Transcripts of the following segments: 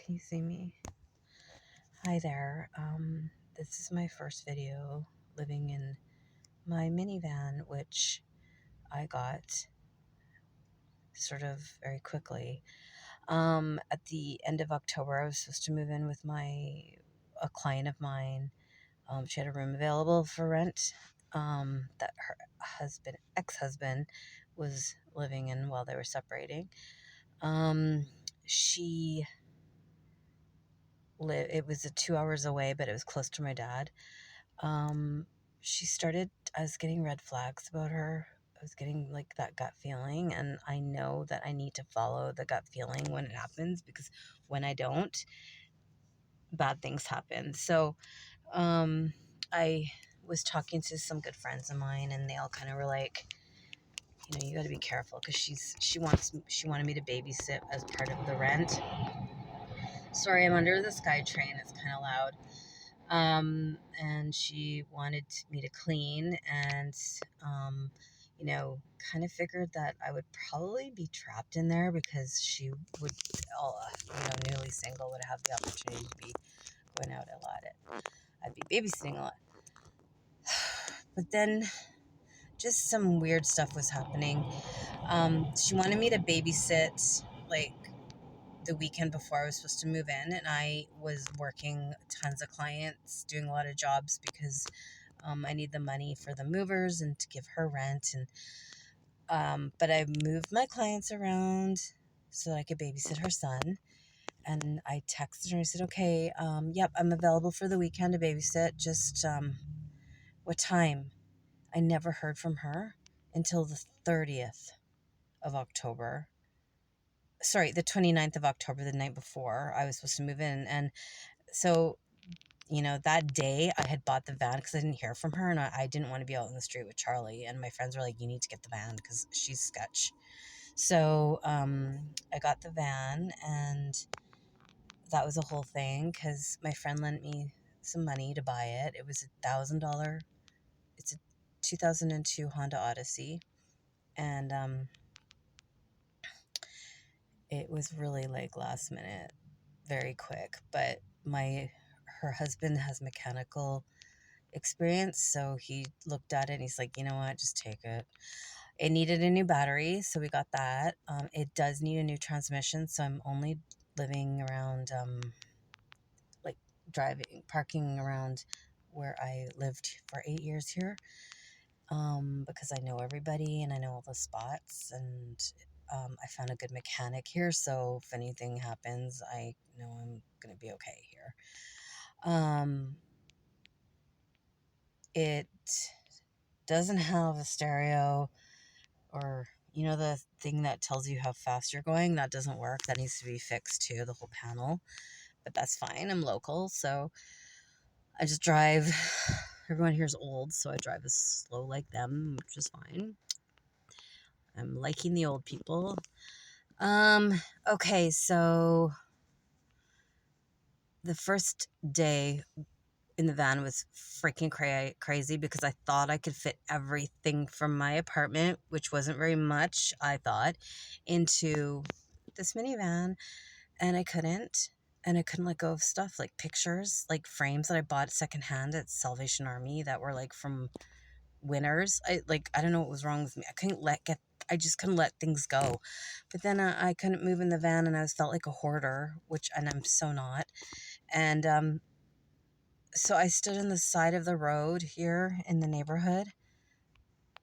Can you see me? Hi there. This is my first video living in my minivan, which I got sort of very quickly. At the end of October, I was supposed to move in with a client of mine. She had a room available for rent that her ex-husband, was living in while they were separating. She It was 2 hours away, but it was close to my dad. Um, I was getting red flags about her. I was getting like that gut feeling, and I know that I need to follow the gut feeling when it happens, because when I don't, bad things happen. So, I was talking to some good friends of mine, and they all kind of were like, you got to be careful, because she wanted me to babysit as part of the rent. Sorry, I'm under the SkyTrain. It's kind of loud. And she wanted me to clean, and, um, kind of figured that I would probably be trapped in there, because she would, newly single, would have the opportunity to be going out a lot. I'd be babysitting a lot. But then just some weird stuff was happening. She wanted me to babysit, like, the weekend before I was supposed to move in, and I was working tons of clients, doing a lot of jobs, because I need the money for the movers and to give her rent. And but I moved my clients around so that I could babysit her son. And I texted her and I said, okay, yep, I'm available for the weekend to babysit. Just what time? I never heard from her until the 30th of October. Sorry, the 29th of October, the night before I was supposed to move in. And so, that day I had bought the van because I didn't hear from her, and I didn't want to be out in the street with Charlie. And my friends were like, you need to get the van because she's sketch. So I got the van, and that was a whole thing because my friend lent me some money to buy it. It was $1,000. It's a 2002 Honda Odyssey. And it was really like last minute, very quick. But her husband has mechanical experience, so he looked at it and he's like, you know what, just take it. It needed a new battery, so we got that. It does need a new transmission, so I'm only living around, like, parking around where I lived for 8 years here, because I know everybody and I know all the spots. And I found a good mechanic here, so if anything happens, I know I'm gonna be okay here. It doesn't have a stereo, or the thing that tells you how fast you're going. That doesn't work. That needs to be fixed too, the whole panel. But that's fine. I'm local, so I just drive. Everyone here's old, so I drive as slow like them, which is fine. I'm liking the old people. Okay, so the first day in the van was freaking crazy, because I thought I could fit everything from my apartment, which wasn't very much, I thought, into this minivan, and I couldn't. And I couldn't let go of stuff like pictures, like frames that I bought secondhand at Salvation Army that were like from winners. I don't know what was wrong with me. I just couldn't let things go. But then I couldn't move in the van, and I felt like a hoarder, and I'm so not. And so I stood on the side of the road here in the neighborhood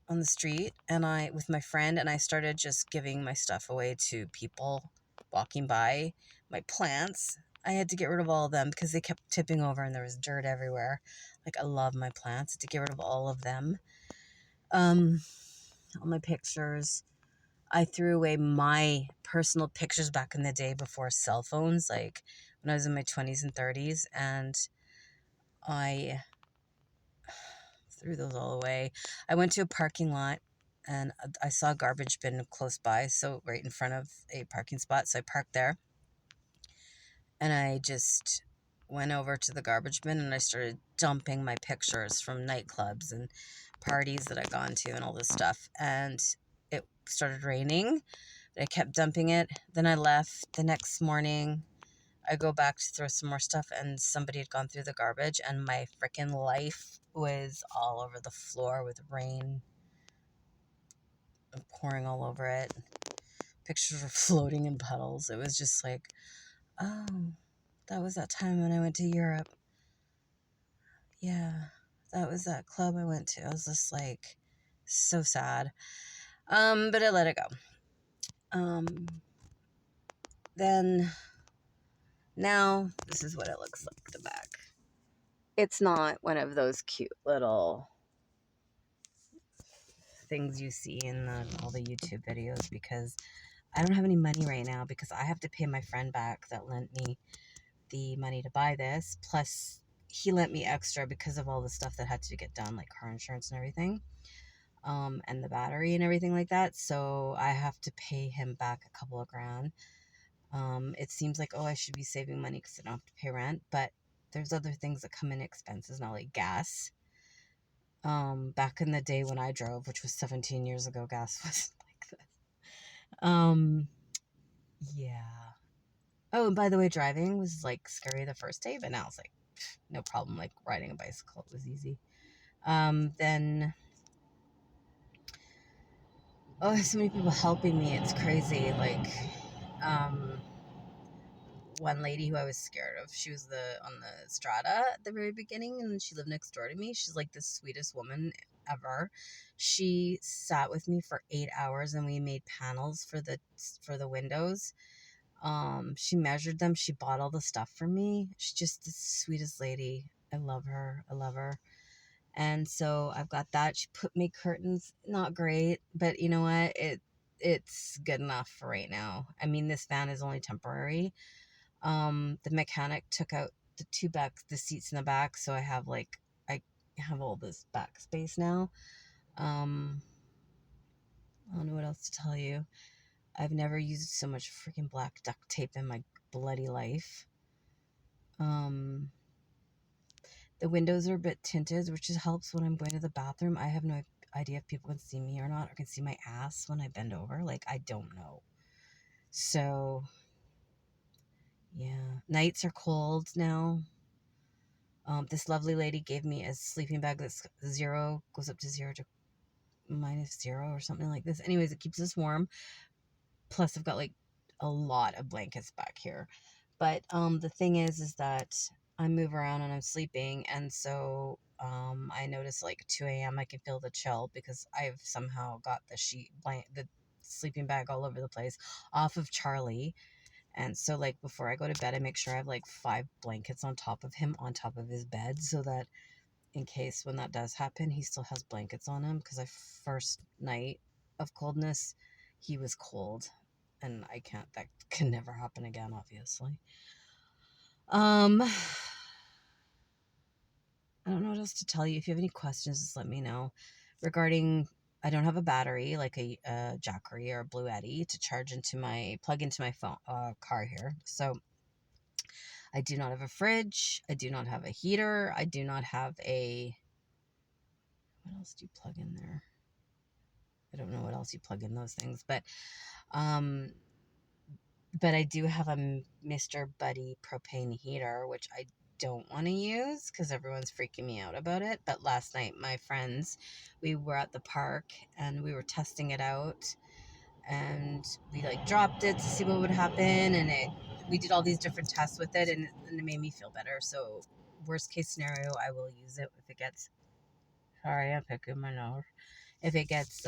on the street, and with my friend, and I started just giving my stuff away to people walking by. My plants, I had to get rid of all of them because they kept tipping over and there was dirt everywhere. Like, I love my plants. I had to get rid of all of them. All my pictures. I threw away my personal pictures back in the day before cell phones, like when I was in my 20s and 30s, and I threw those all away. I went to a parking lot, and I saw a garbage bin close by, so right in front of a parking spot. So I parked there, and I just went over to the garbage bin, and I started dumping my pictures from nightclubs and parties that I'd gone to and all this stuff. And it started raining, but I kept dumping it. Then I left. The next morning, I go back to throw some more stuff, and somebody had gone through the garbage, and my freaking life was all over the floor with rain pouring all over it. Pictures were floating in puddles. It was just like, oh, that was that time when I went to Europe. Yeah, that was that club I went to. I was just like, so sad. But I let it go. Then now this is what it looks like, the back. It's not one of those cute little things you see in all the YouTube videos, because I don't have any money right now, because I have to pay my friend back that lent me the money to buy this. Plus, he lent me extra because of all the stuff that had to get done, like car insurance and everything, and the battery and everything like that. So I have to pay him back a couple of grand. It seems like, oh, I should be saving money because I don't have to pay rent, but there's other things that come in expenses now, like gas. Back in the day when I drove, which was 17 years ago, gas was like this. Yeah. Oh, and by the way, driving was like scary the first day, but now it's like no problem. Like riding a bicycle, it was easy. Then, oh, there's so many people helping me. It's crazy. Like, um, one lady who I was scared of, she was on the strata at the very beginning, and she lived next door to me. She's like the sweetest woman ever. She sat with me for 8 hours, and we made panels for the windows. She measured them. She bought all the stuff for me. She's just the sweetest lady. I love her. I love her. And so I've got that. She put me curtains. Not great, but you know what? It's good enough for right now. I mean, this van is only temporary. The mechanic took out the seats in the back, so I have all this back space now. I don't know what else to tell you. I've never used so much freaking black duct tape in my bloody life. The windows are a bit tinted, which helps when I'm going to the bathroom. I have no idea if people can see me or not, or can see my ass when I bend over. Like, I don't know. So, yeah. Nights are cold now. This lovely lady gave me a sleeping bag that's goes up to 0 to -0 or something like this. Anyways, it keeps us warm. Plus, I've got like a lot of blankets back here. But the thing is that I move around and I'm sleeping, and so I notice like 2 a.m. I can feel the chill because I've somehow got the sleeping bag all over the place off of Charlie. And so like before I go to bed, I make sure I have like 5 blankets on top of him, on top of his bed, so that in case when that does happen, he still has blankets on him. Because first night of coldness, he was cold, and that can never happen again, obviously. I don't know what else to tell you. If you have any questions, just let me know. Regarding, I don't have a battery like a Jackery or a Blue Eddy to plug into my phone car here. So I do not have a fridge. I do not have a heater. I do not have what else do you plug in there? I don't know what else you plug in those things, um, but I do have a Mr. Buddy propane heater, which I don't want to use because everyone's freaking me out about it. But last night, my friends, we were at the park and we were testing it out, and we like dropped it to see what would happen, and we did all these different tests with it, and it made me feel better. So worst case scenario, I will use it if it gets. Sorry, I'm picking my nose. If it gets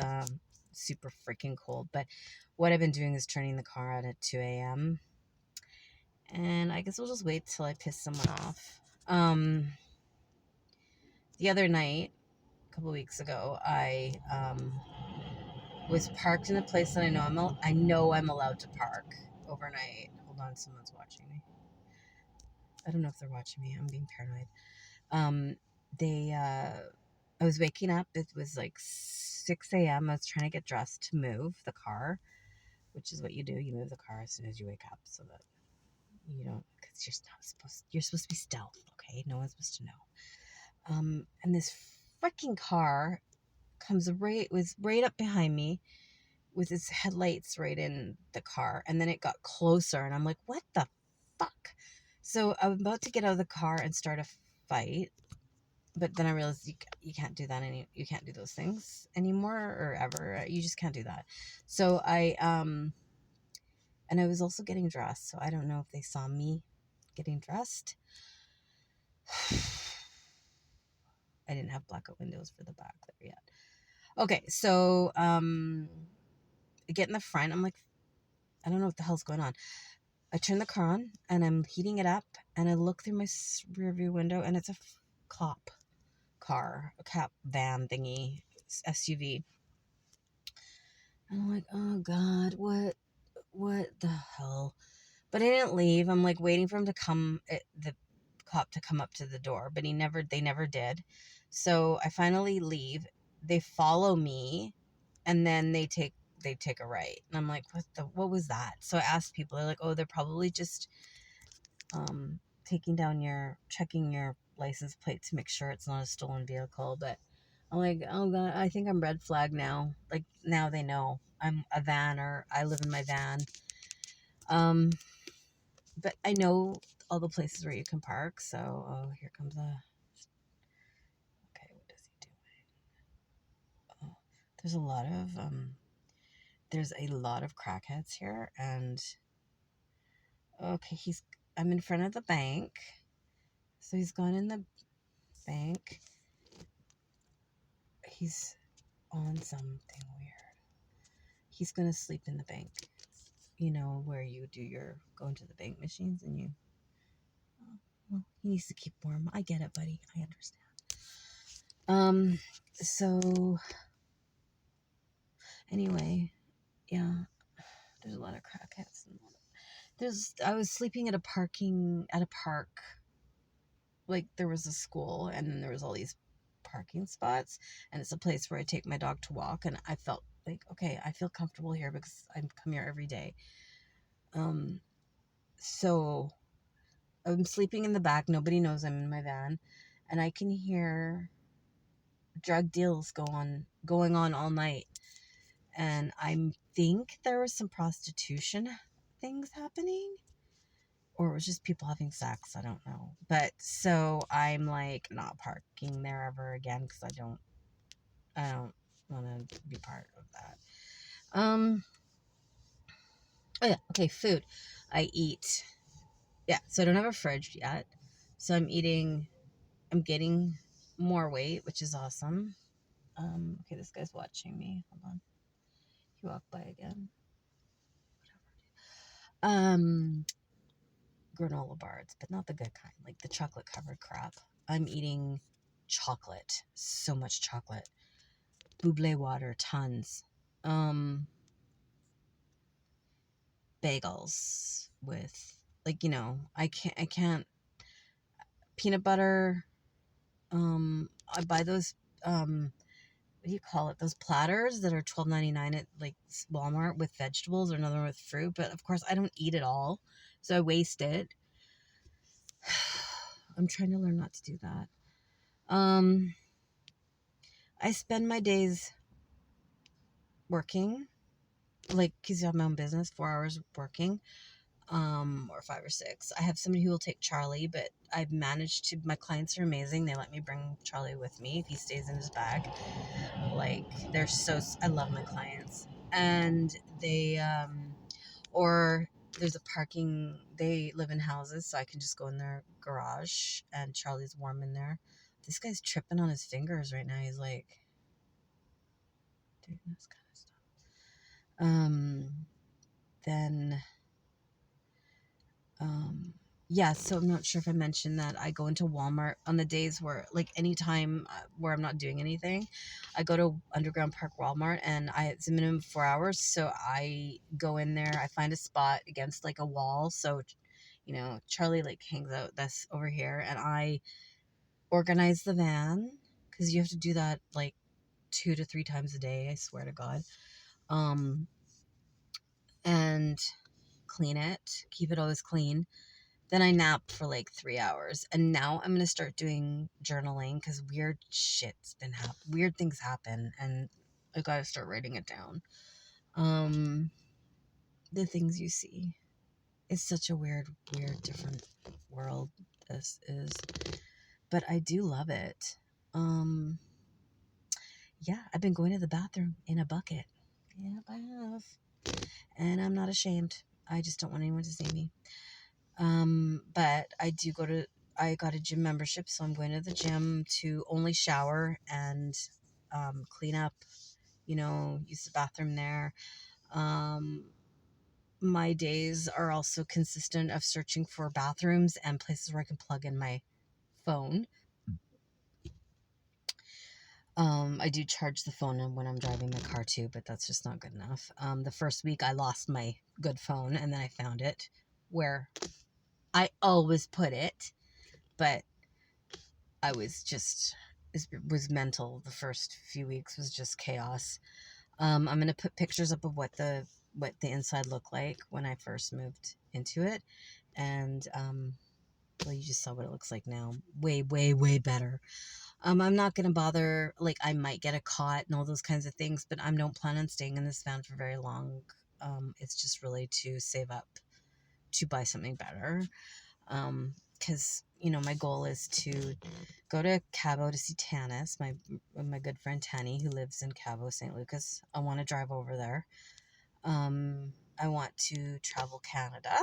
super freaking cold. But what I've been doing is turning the car on at 2 a.m. And I guess we'll just wait till I piss someone off. The other night, a couple weeks ago, I was parked in a place that I know I'm allowed to park overnight. Hold on, someone's watching me. I don't know if they're watching me. I'm being paranoid. I was waking up. It was like 6 a.m. I was trying to get dressed to move the car, which is what you do. You move the car as soon as you wake up so that you don't, because you're supposed to be stealth, okay? No one's supposed to know. And this freaking car was right up behind me with its headlights right in the car. And then it got closer and I'm like, what the fuck? So I'm about to get out of the car and start a fight, but then I realized you can't do that you can't do those things anymore or ever. You just can't do that. So and I was also getting dressed, so I don't know if they saw me getting dressed. I didn't have blackout windows for the back there yet. Okay, so I get in the front. I'm like, I don't know what the hell's going on. I turn the car on and I'm heating it up, and I look through my rear view window, and it's a cop car, a cop van thingy, SUV. And I'm like, oh God, what the hell? But I didn't leave. I'm like waiting for him to come, the cop to come up to the door, but they never did. So I finally leave. They follow me, and then they take a right. And I'm like, what was that? So I asked people, they're like, oh, they're probably just checking your license plate to make sure it's not a stolen vehicle. But I'm like, oh God, I think I'm red flag now. Like now they know I'm a van, or I live in my van. But I know all the places where you can park. So, oh, here comes okay, what is he doing? Oh, there's a lot of, crackheads here. And, okay, I'm in front of the bank. So he's gone in the bank. He's on something weird. He's going to sleep in the bank. You know, where you go into the bank machines and oh, well, he needs to keep warm. I get it, buddy. I understand. So anyway, yeah, there's a lot of crackheads. I was sleeping at a park. Like there was a school, and then there was all these parking spots, and it's a place where I take my dog to walk, and I felt like, okay, I feel comfortable here because I come here every day. So I'm sleeping in the back. Nobody knows I'm in my van, and I can hear drug deals going on all night. And I think there was some prostitution things happening, or it was just people having sex. I don't know. But so I'm like not parking there ever again because I don't want to be part of that. Oh yeah, okay, food. I eat. Yeah, so I don't have a fridge yet. So I'm getting more weight, which is awesome. Okay, this guy's watching me. Hold on. He walked by again. Um, Granola bars, but not the good kind, like the chocolate covered crap. I'm eating chocolate, so much chocolate. Buble water, tons. Um, Bagels with, like, I can't peanut butter. I buy those what do you call it? Those platters that are $12.99 at like Walmart with vegetables, or another one with fruit. But of course, I don't eat it all, so I waste it. I'm trying to learn not to do that. I spend my days working, like, because I have my own business, 4 hours working, or 5 or 6. I have somebody who will take Charlie, but I've managed to. My clients are amazing. They let me bring Charlie with me if he stays in his bag. Like, I love my clients, and or there's a parking. They live in houses, so I can just go in their garage, and Charlie's warm in there. This guy's tripping on his fingers right now. He's like doing this kind of stuff. Then um yeah, so I'm not sure if I mentioned that I go into Walmart on the days where, like, anytime where I'm not doing anything. I go to Underground Park Walmart, and it's a minimum of 4 hours, so I go in there. I find a spot against like a wall, so Charlie like hangs out that's over here, and I organize the van, because you have to do that like 2 to 3 times a day, I swear to God. And clean it, keep it always clean. Then I nap for like 3 hours, and now I'm gonna start doing journaling because weird things happen, and I gotta start writing it down. The things you see. It's such a weird, different world this is. But I do love it. Um, yeah, I've been going to the bathroom in a bucket. Yep, I have. And I'm not ashamed. I just don't want anyone to see me. But I got a gym membership, so I'm going to the gym to only shower and clean up, use the bathroom there. Um, my days are also consistent of searching for bathrooms and places where I can plug in my phone. I do charge the phone when I'm driving my car too, but that's just not good enough. The first week I lost my good phone and then I found it where I always put it, but I was just, it was mental. The first few weeks was just chaos. I'm gonna put pictures up of what the inside looked like when I first moved into it, and well, you just saw what it looks like now. Way, way, way better. I'm not gonna bother. Like, I might get a cot and all those kinds of things, but I don't plan on staying in this van for very long. It's just really to save up to buy something better. Because my goal is to go to Cabo to see Tanis, my good friend Tanny, who lives in Cabo, St. Lucas. I want to drive over there. I want to travel Canada,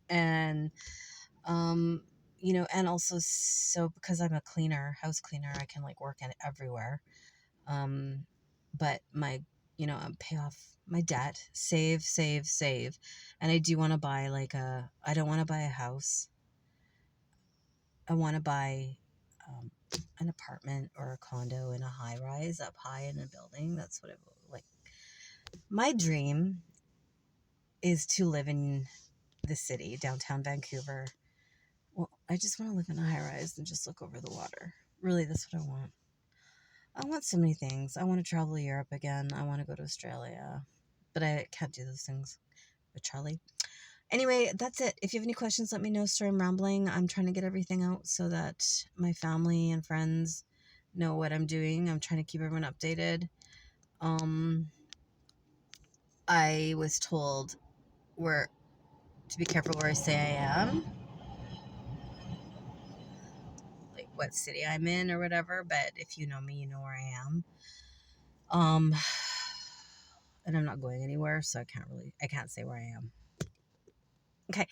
and and also, so because I'm a house cleaner, I can like work in everywhere. But pay off my debt, save, and I do want to buy I don't want to buy a house. I want to buy an apartment or a condo in a high rise up high in a building. That's what I like. My dream is to live in the city, downtown Vancouver. Well, I just want to live in a high rise and just look over the water. Really, that's what I want. I want so many things. I want to travel to Europe again. I want to go to Australia. But I can't do those things with Charlie. Anyway, that's it. If you have any questions, let me know. Sorry, I'm rambling. I'm trying to get everything out so that my family and friends know what I'm doing. I'm trying to keep everyone updated. I was told to be careful where I say I am, like what city I'm in or whatever. But if you know me, you know where I am. Um, and I'm not going anywhere, so I can't say where I am. Okay,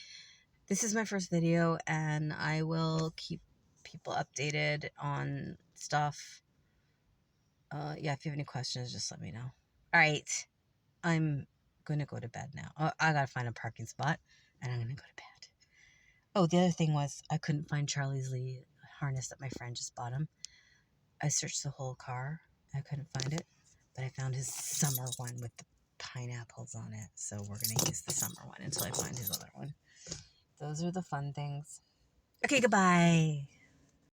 this is my first video, and I will keep people updated on stuff. Yeah, if you have any questions, just let me know. All right, I'm going to go to bed now. I got to find a parking spot, and I'm going to go to bed. Oh, the other thing was I couldn't find Charlie's Lee harness that my friend just bought him. I searched the whole car. I couldn't find it, but I found his summer one with the pineapples on it. So we're going to use the summer one until I find his other one. Those are the fun things. Okay, goodbye.